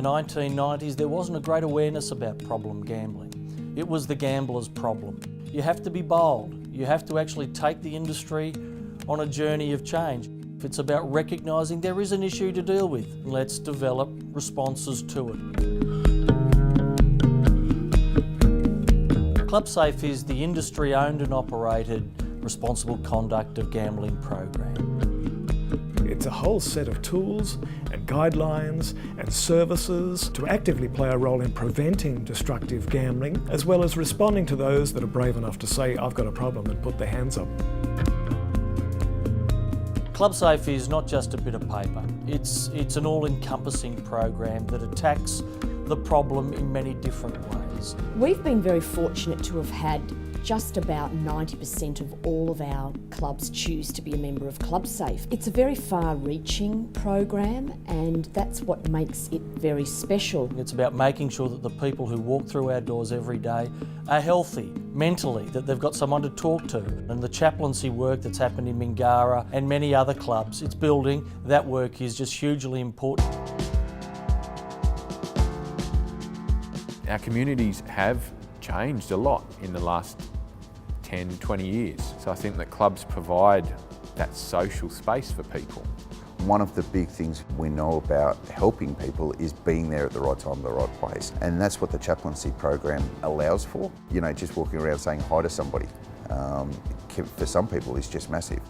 the 1990s, there wasn't a great awareness about problem gambling. It was the gambler's problem. You have to be bold. You have to actually take the industry on a journey of change. It's about recognising there is an issue to deal with. Let's develop responses to it. ClubSAFE is the industry-owned and operated responsible conduct of gambling program. It's a whole set of tools and guidelines and services to actively play a role in preventing destructive gambling, as well as responding to those that are brave enough to say, I've got a problem, and put their hands up. ClubSAFE is not just a bit of paper. It's an all-encompassing program that attacks the problem in many different ways. We've been very fortunate to have had just about 90% of all of our clubs choose to be a member of ClubSAFE. It's a very far-reaching program, and that's what makes it very special. It's about making sure that the people who walk through our doors every day are healthy mentally, that they've got someone to talk to. And the chaplaincy work that's happened in Mingara and many other clubs, it's building, that work is just hugely important. Our communities have changed a lot in the last 10, 20 years. So I think that clubs provide that social space for people. One of the big things we know about helping people is being there at the right time, the right place. And that's what the chaplaincy program allows for. You know, just walking around saying hi to somebody, for some people is just massive.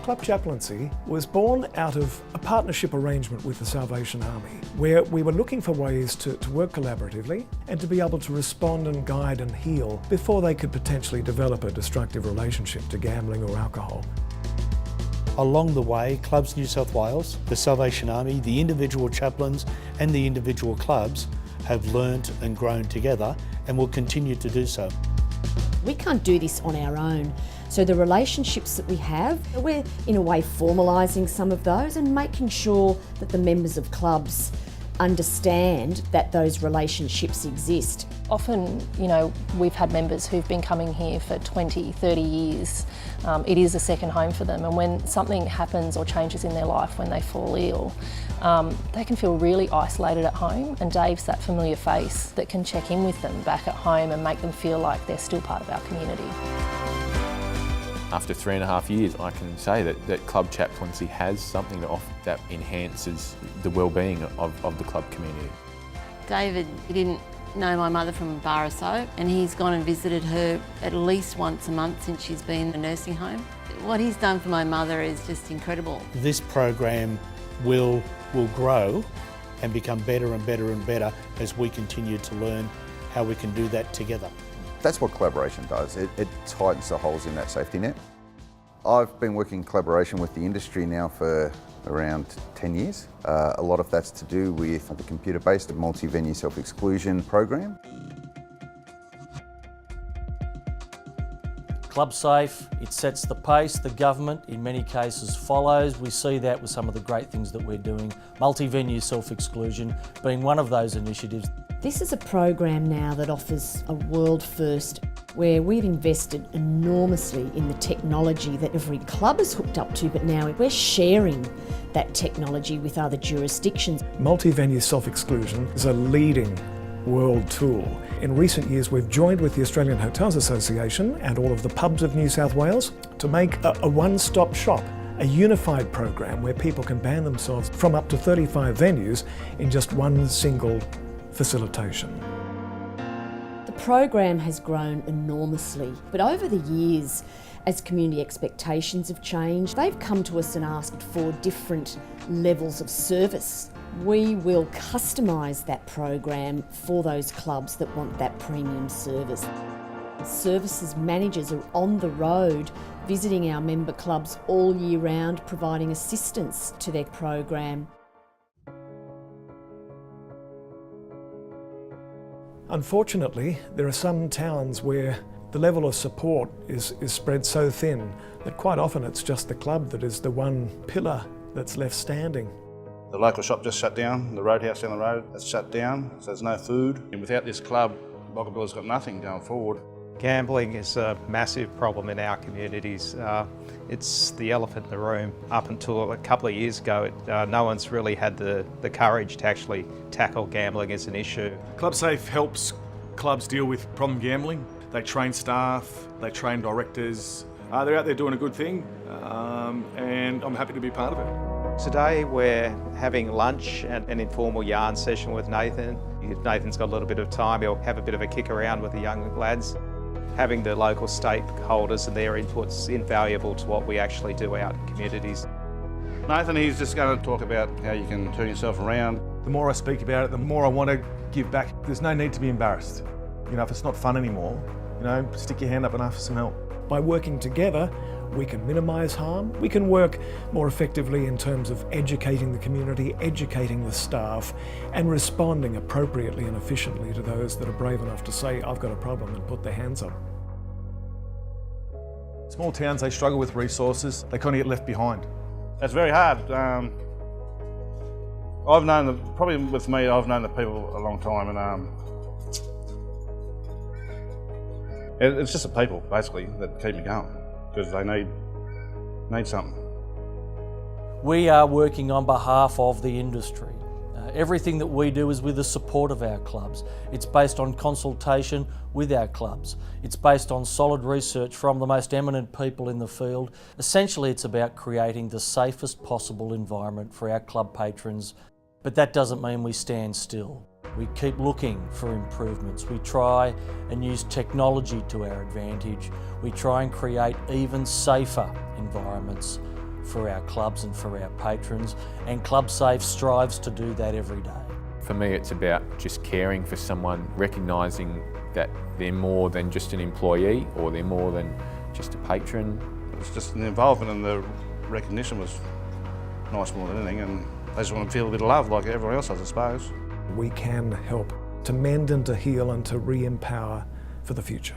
Club Chaplaincy was born out of a partnership arrangement with the Salvation Army, where we were looking for ways to work collaboratively and to be able to respond and guide and heal before they could potentially develop a destructive relationship to gambling or alcohol. Along the way, Clubs New South Wales, the Salvation Army, the individual chaplains and the individual clubs have learnt and grown together and will continue to do so. We can't do this on our own. So the relationships that we have, we're in a way formalising some of those and making sure that the members of clubs understand that those relationships exist. Often, you know, we've had members who've been coming here for 20, 30 years. It is a second home for them, and when something happens or changes in their life, when they fall ill, they can feel really isolated at home, and Dave's that familiar face that can check in with them back at home and make them feel like they're still part of our community. After 3.5 years, I can say that Club Chaplaincy has something to offer that enhances the well-being of the club community. David, he didn't know my mother from a bar or so, and he's gone and visited her at least once a month since she's been in a nursing home. What he's done for my mother is just incredible. This program will grow and become better and better and better as we continue to learn how we can do that together. That's what collaboration does. It tightens the holes in that safety net. I've been working in collaboration with the industry now for around 10 years. A lot of that's to do with the computer-based multi-venue self-exclusion program. ClubSAFE, it sets the pace, the government in many cases follows. We see that with some of the great things that we're doing. Multi-venue self-exclusion being one of those initiatives. This is a program now that offers a world first, where we've invested enormously in the technology that every club is hooked up to, but now we're sharing that technology with other jurisdictions. Multi-venue self-exclusion is a leading world tool. In recent years, we've joined with the Australian Hotels Association and all of the pubs of New South Wales to make a one-stop shop, a unified program where people can ban themselves from up to 35 venues in just one single facilitation. The program has grown enormously, but over the years, as community expectations have changed, they've come to us and asked for different levels of service. We will customise that program for those clubs that want that premium service. Services managers are on the road visiting our member clubs all year round, providing assistance to their program. Unfortunately, there are some towns where the level of support is spread so thin that quite often it's just the club that is the one pillar that's left standing. The local shop just shut down, the roadhouse down the road has shut down, so there's no food. And without this club, Boggabilla's got nothing going forward. Gambling is a massive problem in our communities. It's the elephant in the room. Up until a couple of years ago, no one's really had the courage to actually tackle gambling as an issue. ClubSAFE helps clubs deal with problem gambling. They train staff, they train directors. They're out there doing a good thing, and I'm happy to be part of it. Today we're having lunch and an informal yarn session with Nathan. If Nathan's got a little bit of time, he'll have a bit of a kick around with the young lads. Having the local stakeholders and their input's invaluable to what we actually do out in communities. Nathan, he's just going to talk about how you can turn yourself around. The more I speak about it, the more I want to give back. There's no need to be embarrassed. You know, if it's not fun anymore, you know, stick your hand up and ask for some help. By working together, we can minimise harm. We can work more effectively in terms of educating the community, educating the staff, and responding appropriately and efficiently to those that are brave enough to say, I've got a problem, and put their hands up. Small towns, they struggle with resources. They kind of get left behind. It's very hard. I've known, probably with me, I've known the people a long time, and it's just the people, basically, that keep me going, because they need something. We are working on behalf of the industry. Everything that we do is with the support of our clubs. It's based on consultation with our clubs. It's based on solid research from the most eminent people in the field. Essentially, it's about creating the safest possible environment for our club patrons, but that doesn't mean we stand still. We keep looking for improvements. We try and use technology to our advantage. We try and create even safer environments for our clubs and for our patrons, and ClubSAFE strives to do that every day. For me, it's about just caring for someone, recognising that they're more than just an employee or they're more than just a patron. It's just the involvement and the recognition was nice more than anything, and they just want to feel a bit of love like everyone else does, I suppose. We can help to mend and to heal and to re-empower for the future.